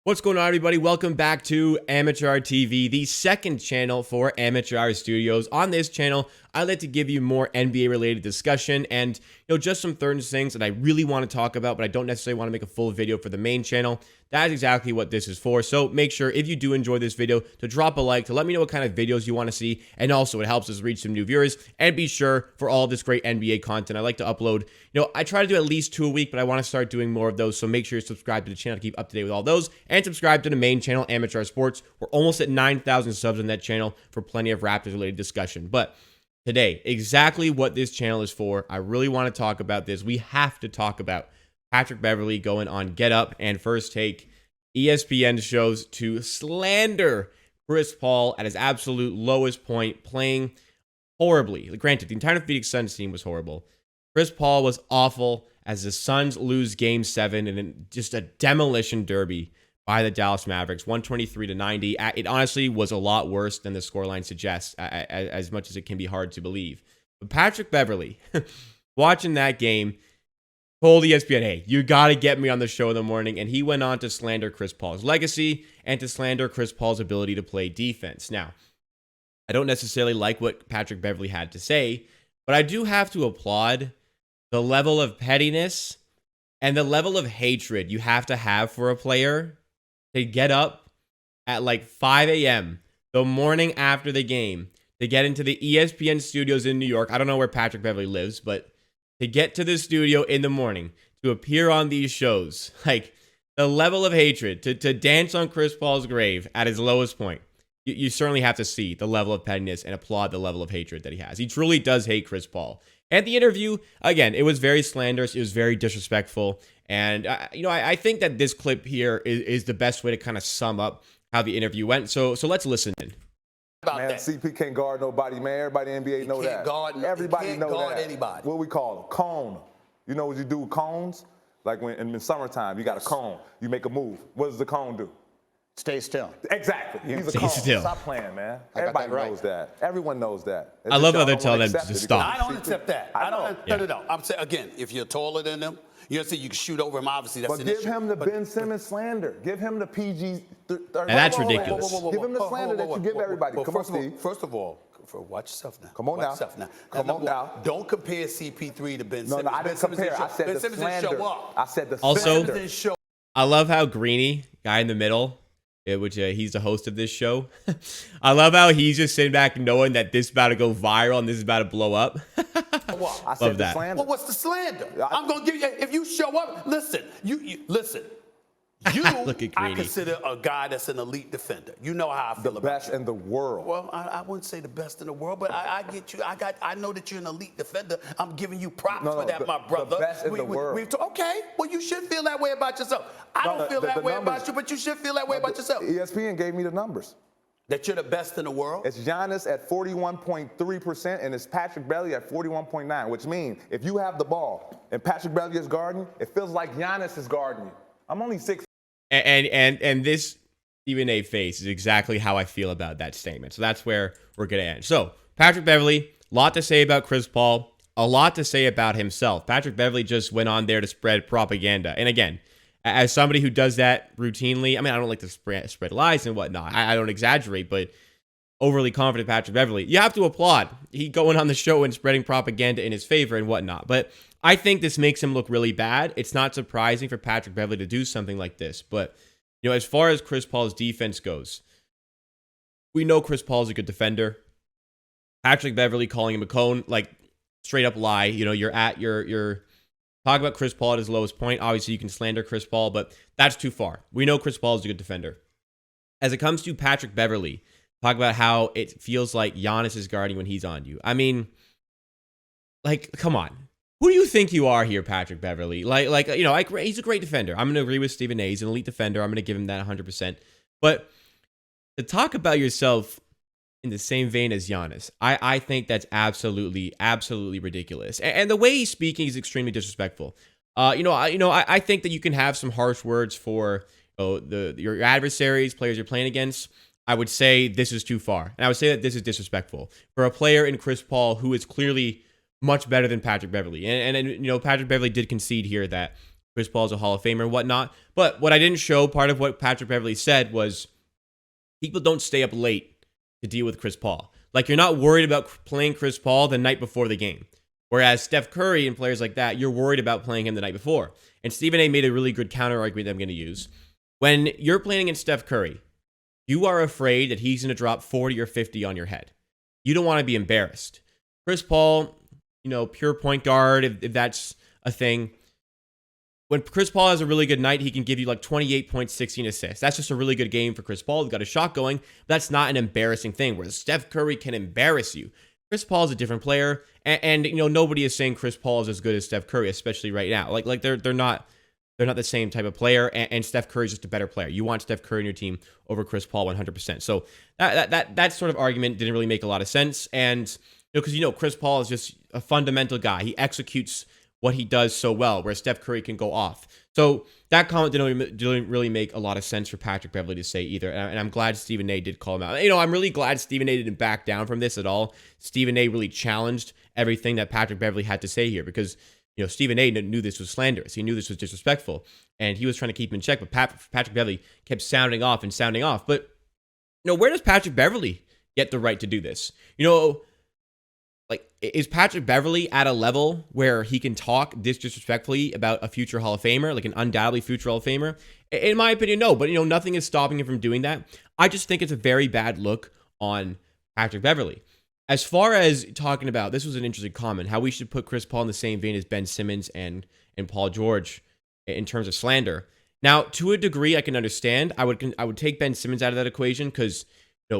What's going on, everybody? Welcome back to Amateur TV, the second channel for Amateur Studios. On this channel, I like to give you more NBA-related discussion and, just some certain things that I really want to talk about, but I don't necessarily want to make a full video for the main channel. That is exactly what this is for. So make sure, if you do enjoy this video, to drop a like, to let me know what kind of videos you want to see, and also it helps us reach some new viewers. And be sure, for all this great NBA content, I like to upload, I try to do at least 2 a week, but I want to start doing more of those, so make sure you subscribe to the channel to keep up to date with all those, and subscribe to the main channel, Amateur Sports. We're almost at 9,000 subs on that channel for plenty of Raptors-related discussion. But today, exactly what this channel is for, I really want to talk about this. We have to talk about Patrick Beverley going on Get Up and First Take. ESPN shows to slander Chris Paul at his absolute lowest point, playing horribly. Granted, the entire Phoenix Suns team was horrible. Chris Paul was awful as the Suns lose Game 7 in just a demolition derby by the Dallas Mavericks, 123-90. It honestly was a lot worse than the scoreline suggests, as much as it can be hard to believe. But Patrick Beverley, watching that game, told ESPN, hey, you got to get me on the show in the morning. And he went on to slander Chris Paul's legacy and to slander Chris Paul's ability to play defense. Now, I don't necessarily like what Patrick Beverley had to say, but I do have to applaud the level of pettiness and the level of hatred you have to have for a player to get up at like 5 a.m. the morning after the game to get into the ESPN studios in New York. I don't know where Patrick Beverley lives, but to get to the studio in the morning to appear on these shows, like the level of hatred, to dance on Chris Paul's grave at his lowest point. You certainly have to see the level of pettiness and applaud the level of hatred that he has. He truly does hate Chris Paul. And the interview, again, it was very slanderous. It was very disrespectful. And, I think that this clip here is the best way to kind of sum up how the interview went. So let's listen in. Man, CP can't guard nobody, man. Everybody in the NBA know that. Everybody know that. Anybody. What we call a cone. You know what you do with cones? Like when in the summertime, you got a cone. You make a move. What does the cone do? Stay still. Exactly. He's a Stay cone. still. Stop playing, man. Everybody knows that. Everyone knows that. I love how they're telling them to stop. I don't accept that. No. I'm saying, again, if you're taller than them, you can shoot over him. Obviously, that's an issue. But give him the Ben Simmons slander. Give him the PG. And that's ridiculous. Give him the slander that you give everybody. Come on, Steve. First of all, watch yourself now. Come on now. Come on now. Don't compare CP3 to Ben Simmons. No, I didn't compare. I said the slander. I said the slander. Also, I love how Greeny, guy in the middle, which he's the host of this show. I love how he's just sitting back knowing that this is about to go viral and this is about to blow up. I said the slander. Well, what's the slander? I'm going to give you, if you show up, listen, listen. Look at I consider a guy that's an elite defender. You know how I feel about the best in the world. Well, I wouldn't say the best in the world, but I get you. I know that you're an elite defender. I'm giving you props for that, my brother. The best in the world. Okay, well, you should feel that way about yourself. I don't feel that way about you, but you should feel that way about yourself. ESPN gave me the numbers. That you're the best in the world? It's Giannis at 41.3%, and it's Patrick Beverley at 41.9%, which means if you have the ball and Patrick Beverley is guarding you, it feels like Giannis is guarding you. I'm only 6. And this Stephen A face is exactly how I feel about that statement. So that's where we're going to end. So Patrick Beverley, a lot to say about Chris Paul, a lot to say about himself. Patrick Beverley just went on there to spread propaganda. And again, as somebody who does that routinely, I mean, I don't like to spread lies and whatnot. I don't exaggerate, but overly confident Patrick Beverley, you have to applaud. He going on the show and spreading propaganda in his favor and whatnot. But I think this makes him look really bad. It's not surprising for Patrick Beverley to do something like this. But, as far as Chris Paul's defense goes, we know Chris Paul's a good defender. Patrick Beverley calling him a cone, like straight up lie. You're talking about Chris Paul at his lowest point. Obviously, you can slander Chris Paul, but that's too far. We know Chris Paul is a good defender. As it comes to Patrick Beverley, talk about how it feels like Giannis is guarding when he's on you. I mean, come on. Who do you think you are here, Patrick Beverley? He's a great defender. I'm going to agree with Stephen A. He's an elite defender. I'm going to give him that 100%. But to talk about yourself in the same vein as Giannis, I think that's absolutely ridiculous. And the way he's speaking is extremely disrespectful. I think that you can have some harsh words for your adversaries, players you're playing against. I would say this is too far. And I would say that this is disrespectful for a player in Chris Paul who is clearly much better than Patrick Beverley. And Patrick Beverley did concede here that Chris Paul's a Hall of Famer and whatnot. But what I didn't show, part of what Patrick Beverley said was people don't stay up late to deal with Chris Paul. Like, you're not worried about playing Chris Paul the night before the game. Whereas Steph Curry and players like that, you're worried about playing him the night before. And Stephen A. made a really good counter argument that I'm going to use. When you're playing against Steph Curry, you are afraid that he's going to drop 40 or 50 on your head. You don't want to be embarrassed. Chris Paul, pure point guard, if that's a thing. When Chris Paul has a really good night, he can give you like 28 points, 16 assists. That's just a really good game for Chris Paul. He's got a shot going. That's not an embarrassing thing, whereas Steph Curry can embarrass you. Chris Paul is a different player, and nobody is saying Chris Paul is as good as Steph Curry, especially right now. Like they're not the same type of player, and Steph Curry is just a better player. You want Steph Curry in your team over Chris Paul 100%. So that sort of argument didn't really make a lot of sense, and because Chris Paul is just a fundamental guy. He executes what he does so well, where Steph Curry can go off. So that comment didn't really make a lot of sense for Patrick Beverley to say either. And I'm glad Stephen A. did call him out. I'm really glad Stephen A. didn't back down from this at all. Stephen A. really challenged everything that Patrick Beverley had to say here because, Stephen A. knew this was slanderous. He knew this was disrespectful, and he was trying to keep him in check. But Patrick Beverley kept sounding off. But, where does Patrick Beverley get the right to do this? Like, is Patrick Beverley at a level where he can talk this disrespectfully about a future Hall of Famer, like an undoubtedly future Hall of Famer? In my opinion, no. But, nothing is stopping him from doing that. I just think it's a very bad look on Patrick Beverley. As far as talking about, this was an interesting comment, how we should put Chris Paul in the same vein as Ben Simmons and Paul George in terms of slander. Now, to a degree, I can understand. I would take Ben Simmons out of that equation because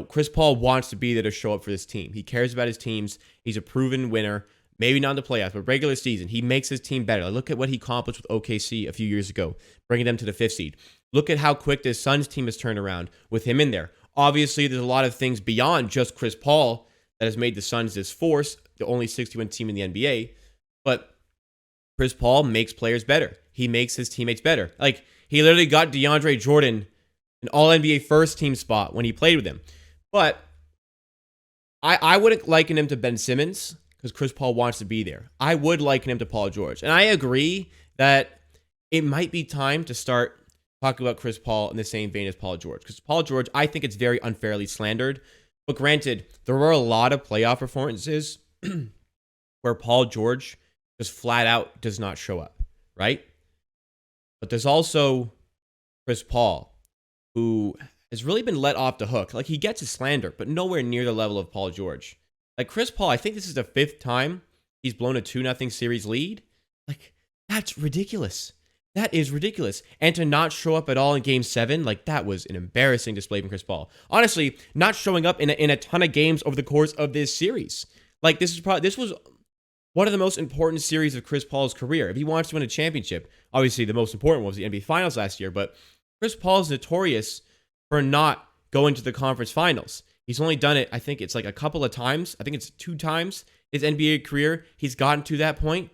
Chris Paul wants to be there to show up for this team. He cares about his teams. He's a proven winner. Maybe not in the playoffs, but regular season. He makes his team better. Look at what he accomplished with OKC a few years ago, bringing them to the 5th seed. Look at how quick this Suns team has turned around with him in there. Obviously, there's a lot of things beyond just Chris Paul that has made the Suns this force, the only 61 team in the NBA. But Chris Paul makes players better. He makes his teammates better. Like, he literally got DeAndre Jordan an all-NBA first team spot when he played with him. But I wouldn't liken him to Ben Simmons because Chris Paul wants to be there. I would liken him to Paul George. And I agree that it might be time to start talking about Chris Paul in the same vein as Paul George. Because Paul George, I think it's very unfairly slandered. But granted, there were a lot of playoff performances where Paul George just flat out does not show up, right? But there's also Chris Paul, who has really been let off the hook. Like, he gets his slander, but nowhere near the level of Paul George. Like, Chris Paul, I think this is the 5th time he's blown a 2-0 series lead. Like, that's ridiculous. That is ridiculous. And to not show up at all in Game 7, like, that was an embarrassing display from Chris Paul. Honestly, not showing up in a ton of games over the course of this series. Like, this was one of the most important series of Chris Paul's career. If he wants to win a championship, obviously the most important one was the NBA Finals last year, but Chris Paul is notorious for not going to the conference finals. He's only done it, I think it's like a couple of times. I think it's 2 times his NBA career. He's gotten to that point.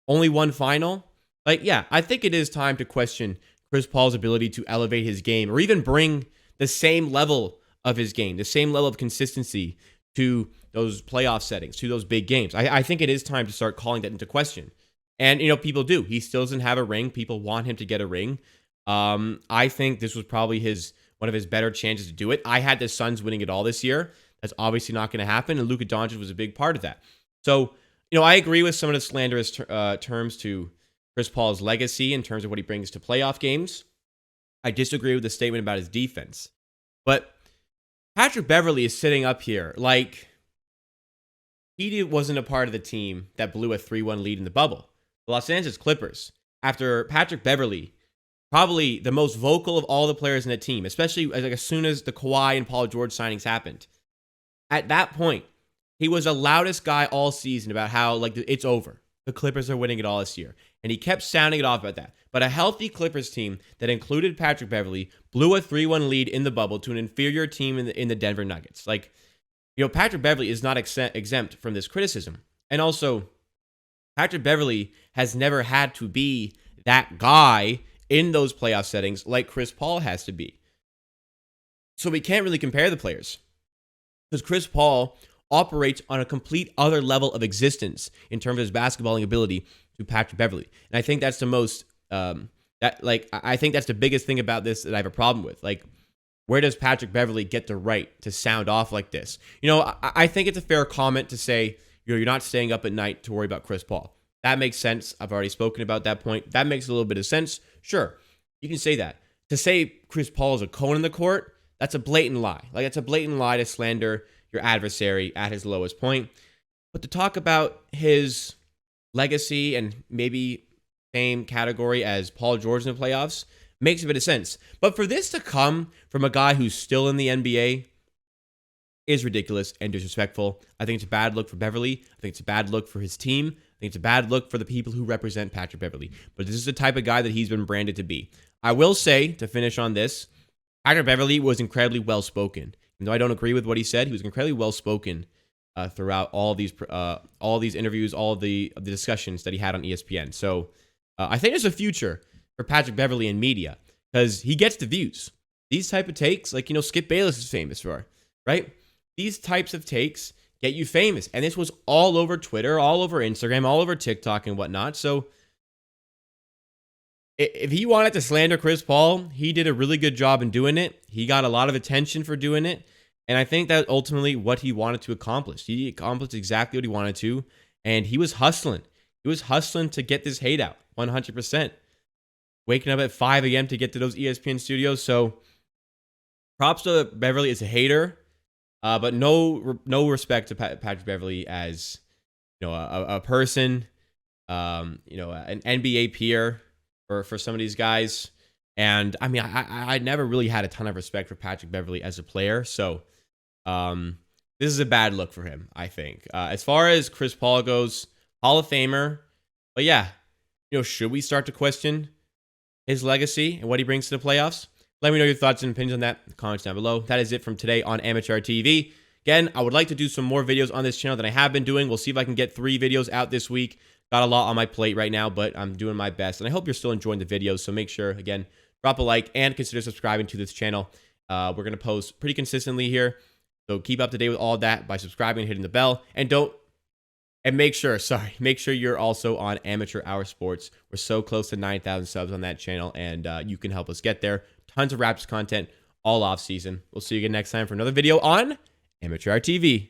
Only one final. Like, yeah, I think it is time to question Chris Paul's ability to elevate his game or even bring the same level of his game, the same level of consistency to those playoff settings, to those big games. I think it is time to start calling that into question. And, people do. He still doesn't have a ring. People want him to get a ring. I think this was probably one of his better chances to do it. I had the Suns winning it all this year. That's obviously not going to happen, and Luka Doncic was a big part of that. So, I agree with some of the slanderous terms to Chris Paul's legacy in terms of what he brings to playoff games. I disagree with the statement about his defense. But Patrick Beverley is sitting up here like he wasn't a part of the team that blew a 3-1 lead in the bubble. The Los Angeles Clippers, after Patrick Beverley, probably the most vocal of all the players in the team, especially as soon as the Kawhi and Paul George signings happened. At that point, he was the loudest guy all season about how, it's over. The Clippers are winning it all this year. And he kept sounding it off about that. But a healthy Clippers team that included Patrick Beverley blew a 3-1 lead in the bubble to an inferior team in the Denver Nuggets. Patrick Beverley is not exempt from this criticism. And also, Patrick Beverley has never had to be that guy in those playoff settings like Chris Paul has to be. So we can't really compare the players. Because Chris Paul operates on a complete other level of existence in terms of his basketballing ability to Patrick Beverley. And I think that's the most, I think that's the biggest thing about this that I have a problem with. Like, where does Patrick Beverley get the right to sound off like this? You know, I think it's a fair comment to say, you're not staying up at night to worry about Chris Paul. That makes sense. I've already spoken about that point. That makes a little bit of sense. Sure, you can say that. To say Chris Paul is a cone in the court, that's a blatant lie. Like, it's a blatant lie to slander your adversary at his lowest point. But to talk about his legacy and maybe same category as Paul George in the playoffs makes a bit of sense. But for this to come from a guy who's still in the NBA is ridiculous and disrespectful. I think it's a bad look for Beverly. I think it's a bad look for his team. I think it's a bad look for the people who represent Patrick Beverley. But this is the type of guy that he's been branded to be. I will say, to finish on this, Patrick Beverley was incredibly well-spoken. Even though I don't agree with what he said, he was incredibly well-spoken throughout all these interviews, all of the discussions that he had on ESPN. So I think there's a future for Patrick Beverley in media because he gets the views. These type of takes, like, Skip Bayless is famous for, right? These types of takes get you famous. And this was all over Twitter, all over Instagram, all over TikTok and whatnot. So if he wanted to slander Chris Paul, he did a really good job in doing it. He got a lot of attention for doing it. And I think that's ultimately what he wanted to accomplish. He accomplished exactly what he wanted to. And he was hustling. He was hustling to get this hate out 100%. Waking up at 5 a.m. to get to those ESPN studios. So props to Beverly as a hater. But no respect to Patrick Beverley as, a person, an NBA peer for some of these guys. And I mean, I never really had a ton of respect for Patrick Beverley as a player. So this is a bad look for him, I think. As far as Chris Paul goes, Hall of Famer. But yeah, should we start to question his legacy and what he brings to the playoffs? Let me know your thoughts and opinions on that in the comments down below. That is it from today on Amateur TV. Again, I would like to do some more videos on this channel than I have been doing. We'll see if I can get 3 videos out this week. Got a lot on my plate right now, but I'm doing my best. And I hope you're still enjoying the videos. So make sure, again, drop a like and consider subscribing to this channel. We're going to post pretty consistently here. So keep up to date with all that by subscribing and hitting the bell. And make sure you're also on Amateur Hour Sports. We're so close to 9,000 subs on that channel, and you can help us get there. Tons of Raptors content all off season. We'll see you again next time for another video on Amateur TV.